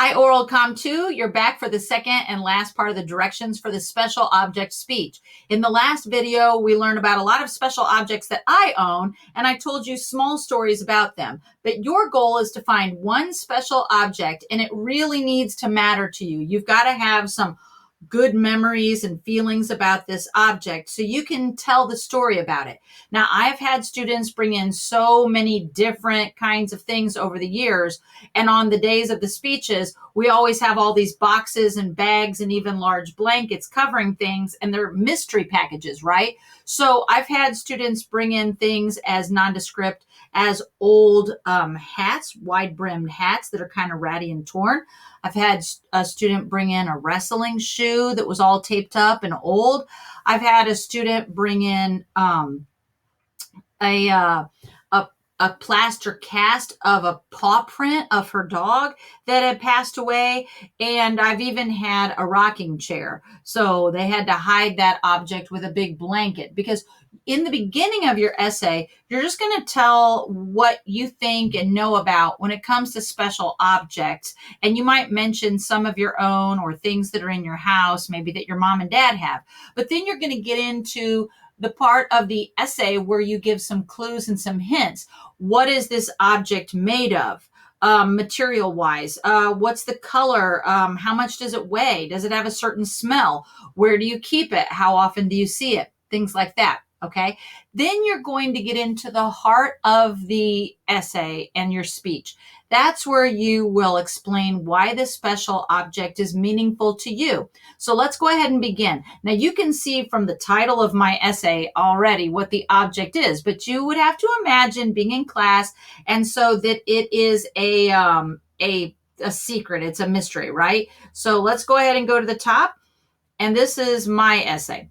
Hi, Oral Com 2. You're back for the second and last part of the directions for the special object speech. In the last video, we learned about a lot of special objects that I own, and I told you small stories about them. But your goal is to find one special object, and it really needs to matter to you. You've got to have some good memories and feelings about this object so you can tell the story about it. Now, I've had students bring in so many different kinds of things over the years, and on the days of the speeches, we always have all these boxes and bags and even large blankets covering things, and they're mystery packages, right? So I've had students bring in things as nondescript as old hats, wide-brimmed hats that are kind of ratty and torn. I've had a student bring in a wrestling shoe that was all taped up and old. I've had a student bring in a, uh, a plaster cast of a paw print of her dog that had passed away. And I've even had a rocking chair. So they had to hide that object with a big blanket because in the beginning of your essay, you're just going to tell what you think and know about when it comes to special objects. And you might mention some of your own or things that are in your house, maybe that your mom and dad have. But then you're going to get into the part of the essay where you give some clues and some hints. What is this object made of? Material wise, what's the color? How much does it weigh? Does it have a certain smell? Where do you keep it? How often do you see it? Things like that. Okay. Then you're going to get into the heart of the essay and your speech. That's where you will explain why this special object is meaningful to you. So let's go ahead and begin. Now you can see from the title of my essay already what the object is, but you would have to imagine being in class, and so that it is a secret. It's a mystery, right? So let's go ahead and go to the top. And this is my essay.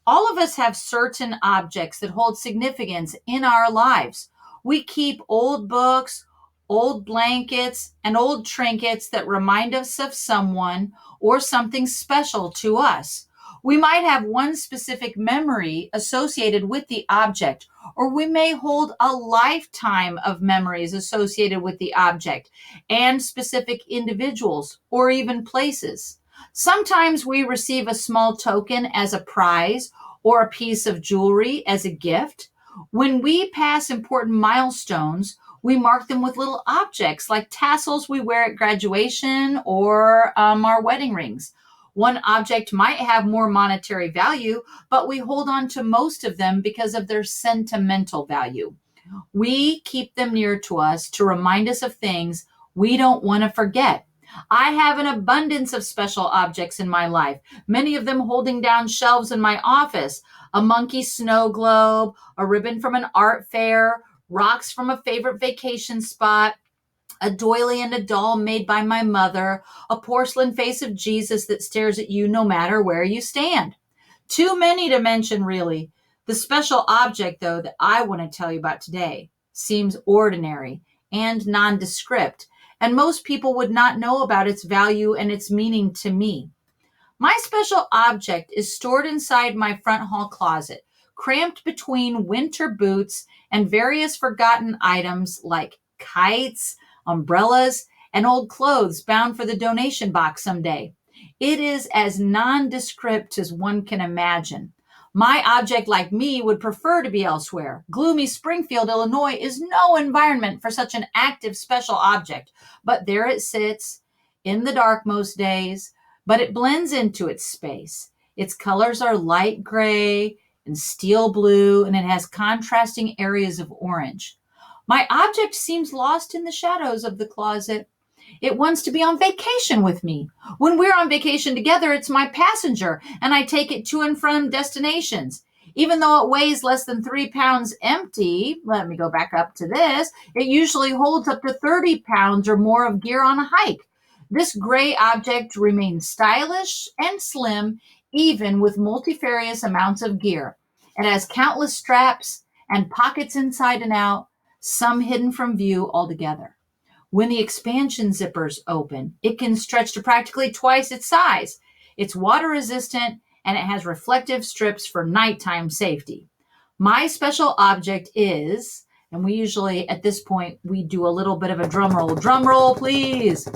All of us have certain objects that hold significance in our lives. We keep old books, old blankets, and old trinkets that remind us of someone or something special to us. We might have one specific memory associated with the object, or we may hold a lifetime of memories associated with the object and specific individuals or even places. Sometimes we receive a small token as a prize or a piece of jewelry as a gift. When we pass important milestones, we mark them with little objects like tassels we wear at graduation or our wedding rings. One object might have more monetary value, but we hold on to most of them because of their sentimental value. We keep them near to us to remind us of things we don't want to forget. I have an abundance of special objects in my life, many of them holding down shelves in my office. A monkey snow globe, a ribbon from an art fair, rocks from a favorite vacation spot, a doily and a doll made by my mother, a porcelain face of Jesus that stares at you no matter where you stand. Too many to mention, really. The special object, though, that I want to tell you about today seems ordinary and nondescript, and most people would not know about its value and its meaning to me. My special object is stored inside my front hall closet, cramped between winter boots and various forgotten items like kites, umbrellas, and old clothes bound for the donation box someday. It is as nondescript as one can imagine. My object, like me, would prefer to be elsewhere. Gloomy Springfield, Illinois is no environment for such an active special object, but there it sits in the dark most days, but it blends into its space. Its colors are light gray and steel blue, and it has contrasting areas of orange. My object seems lost in the shadows of the closet. It wants to be on vacation with me. When we're on vacation together, it's my passenger, and I take it to and from destinations. Even though it weighs less than 3 pounds empty, let me go back up to this, it usually holds up to 30 pounds or more of gear on a hike. This gray object remains stylish and slim, even with multifarious amounts of gear. It has countless straps and pockets inside and out, some hidden from view altogether. When the expansion zippers open, it can stretch to practically twice its size. It's water resistant and it has reflective strips for nighttime safety. My special object is, And we usually, at this point, we do a little bit of a drum roll. Drum roll, please.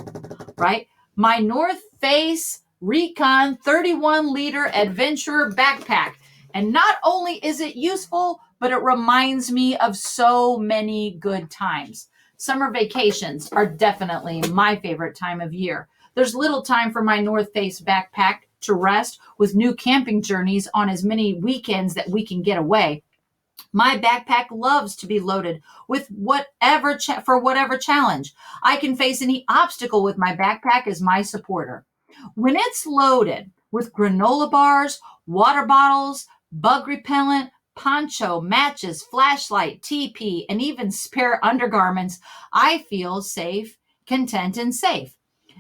Right? My North Face Recon 31-liter Adventurer backpack. And not only is it useful, but it reminds me of so many good times. Summer vacations are definitely my favorite time of year. There's little time for my North Face backpack to rest with new camping journeys on as many weekends that we can get away. My backpack loves to be loaded with whatever challenge. I can face any obstacle with my backpack as my supporter. When it's loaded with granola bars, water bottles, bug repellent, poncho, matches, flashlight, TP, and even spare undergarments, I feel safe, content, and safe.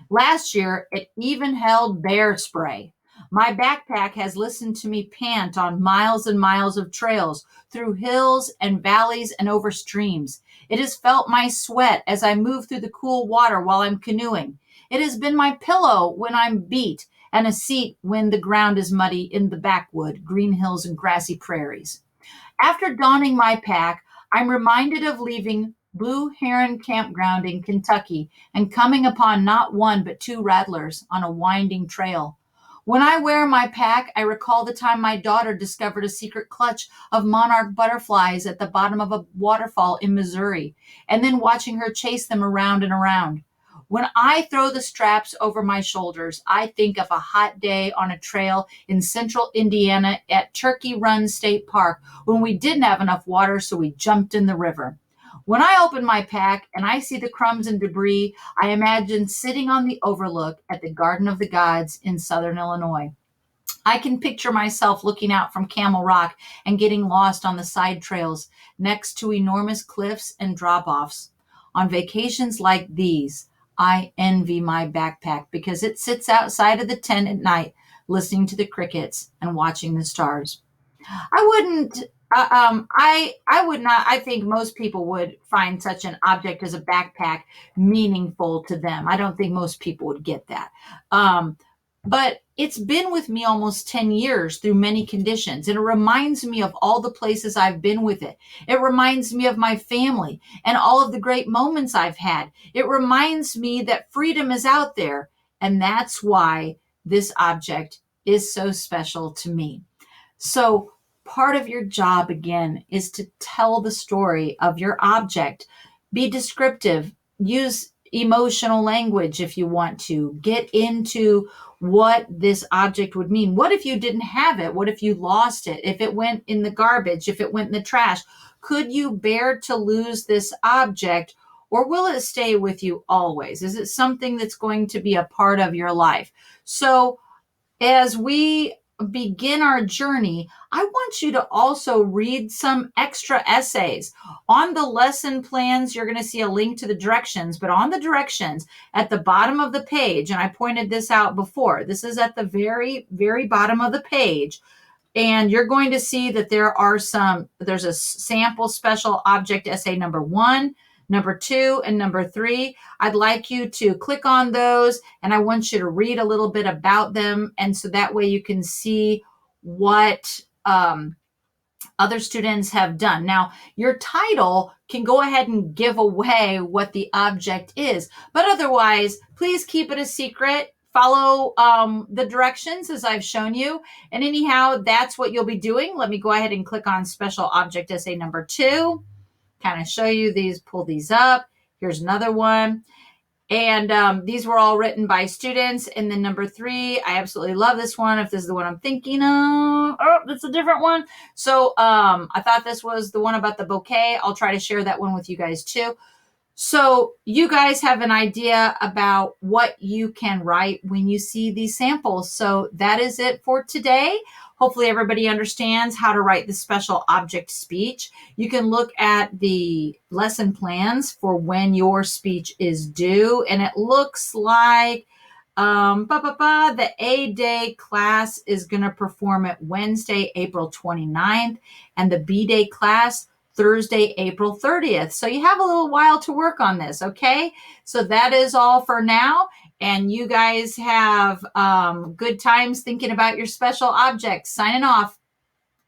Last year, it even held bear spray. My backpack has listened to me pant on miles and miles of trails through hills and valleys and over streams. It has felt my sweat as I move through the cool water while I'm canoeing. It has been my pillow when I'm beat and a seat when the ground is muddy in the backwood, green hills, and grassy prairies. After donning my pack, I'm reminded of leaving Blue Heron Campground in Kentucky and coming upon not one but two rattlers on a winding trail. When I wear my pack, I recall the time my daughter discovered a secret clutch of monarch butterflies at the bottom of a waterfall in Missouri, and then watching her chase them around and around. When I throw the straps over my shoulders, I think of a hot day on a trail in central Indiana at Turkey Run State Park when we didn't have enough water, so we jumped in the river. When I open my pack and I see the crumbs and debris, I imagine sitting on the overlook at the Garden of the Gods in southern Illinois. I can picture myself looking out from Camel Rock and getting lost on the side trails next to enormous cliffs and drop-offs. On vacations like these, I envy my backpack because it sits outside of the tent at night, listening to the crickets and watching the stars. I wouldn't. I would not. I think most people would find such an object as a backpack meaningful to them. I don't think most people would get that. But it's been with me almost 10 years through many conditions. And it reminds me of all the places I've been with it. It reminds me of my family and all of the great moments I've had. It reminds me that freedom is out there. And that's why this object is so special to me. So part of your job, again, is to tell the story of your object. Be descriptive. Use emotional language if you want to. Get into what this object would mean. What if you didn't have it? What if you lost it? If it went in the garbage? If it went in the trash? Could you bear to lose this object, or will it stay with you always? Is it something that's going to be a part of your life? So as we begin our journey, I want you to also read some extra essays. On the lesson plans, you're going to see a link to the directions, but on the directions at the bottom of the page, and I pointed this out before, this is at the very, very bottom of the page, and you're going to see that there's a sample special object essay number 1, number 2, and number 3. I'd like you to click on those, and I want you to read a little bit about them. And so that way you can see what other students have done. Now, your title can go ahead and give away what the object is, but otherwise, please keep it a secret. Follow the directions as I've shown you. And anyhow, that's what you'll be doing. Let me go ahead and click on special object essay number 2. Kind of show you these, pull these up. Here's another one. And these were all written by students. And then number 3, I absolutely love this one. If this is the one I'm thinking of, oh, that's a different one. So I thought this was the one about the bouquet. I'll try to share that one with you guys too. So you guys have an idea about what you can write when you see these samples. So that is it for today. Hopefully everybody understands how to write the special object speech. You can look at the lesson plans for when your speech is due. And it looks like the A-Day class is going to perform it Wednesday, April 29th, and the B-Day class Thursday, April 30th. So you have a little while to work on this, okay? So that is all for now. And you guys have good times thinking about your special objects. Signing off.